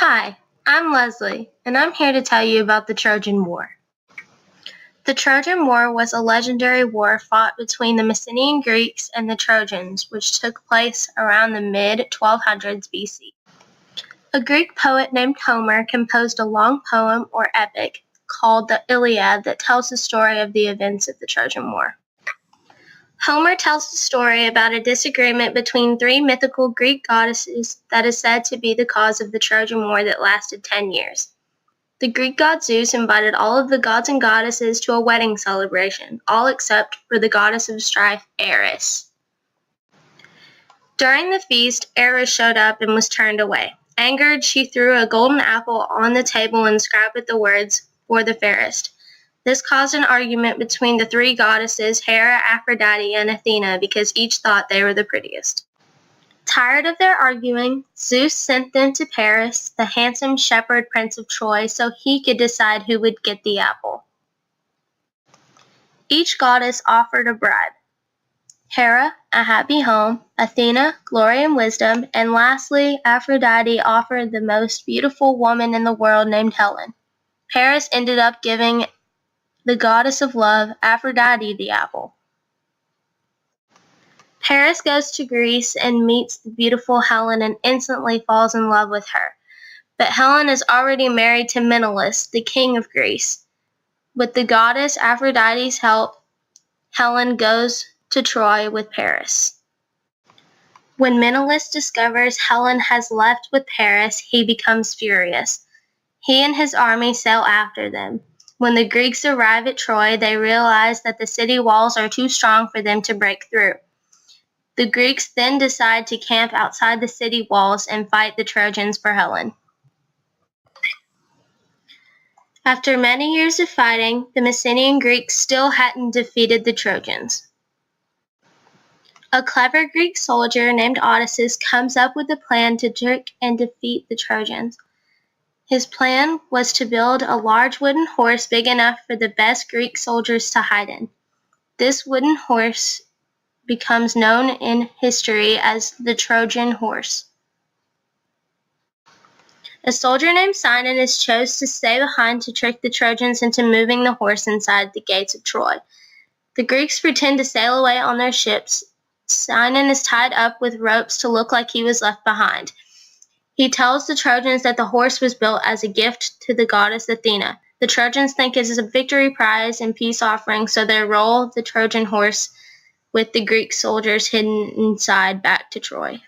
Hi, I'm Leslie, and I'm here to tell you about the Trojan War. The Trojan War was a legendary war fought between the Mycenaean Greeks and the Trojans, which took place around the mid-1200s BC. A Greek poet named Homer composed a long poem or epic called the Iliad that tells the story of the events of the Trojan War. Homer tells the story about a disagreement between three mythical Greek goddesses that is said to be the cause of the Trojan War that lasted 10 years. The Greek god Zeus invited all of the gods and goddesses to a wedding celebration, all except for the goddess of strife, Eris. During the feast, Eris showed up and was turned away. Angered, she threw a golden apple on the table and inscribed with the words, "For the fairest." This caused an argument between the three goddesses, Hera, Aphrodite, and Athena, because each thought they were the prettiest. Tired of their arguing, Zeus sent them to Paris, the handsome shepherd prince of Troy, so he could decide who would get the apple. Each goddess offered a bribe. Hera, a happy home, Athena, glory and wisdom, and lastly, Aphrodite offered the most beautiful woman in the world named Helen. Paris ended up giving the goddess of love, Aphrodite, the apple. Paris goes to Greece and meets the beautiful Helen and instantly falls in love with her. But Helen is already married to Menelaus, the king of Greece. With the goddess Aphrodite's help, Helen goes to Troy with Paris. When Menelaus discovers Helen has left with Paris, he becomes furious. He and his army sail after them. When the Greeks arrive at Troy, they realize that the city walls are too strong for them to break through. The Greeks then decide to camp outside the city walls and fight the Trojans for Helen. After many years of fighting, the Mycenaean Greeks still hadn't defeated the Trojans. A clever Greek soldier named Odysseus comes up with a plan to trick and defeat the Trojans. His plan was to build a large wooden horse big enough for the best Greek soldiers to hide in. This wooden horse becomes known in history as the Trojan horse. A soldier named Sinon is chosen to stay behind to trick the Trojans into moving the horse inside the gates of Troy. The Greeks pretend to sail away on their ships. Sinon is tied up with ropes to look like he was left behind. He tells the Trojans that the horse was built as a gift to the goddess Athena. The Trojans think it is a victory prize and peace offering, so they roll the Trojan horse with the Greek soldiers hidden inside back to Troy.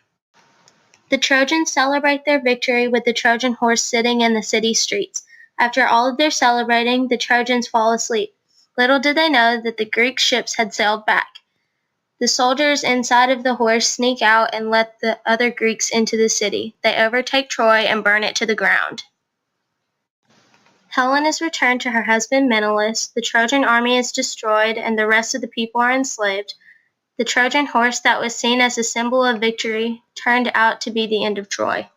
The Trojans celebrate their victory with the Trojan horse sitting in the city streets. After all of their celebrating, the Trojans fall asleep. Little did they know that the Greek ships had sailed back. The soldiers inside of the horse sneak out and let the other Greeks into the city. They overtake Troy and burn it to the ground. Helen is returned to her husband Menelaus, the Trojan army is destroyed, and the rest of the people are enslaved. The Trojan horse that was seen as a symbol of victory turned out to be the end of Troy.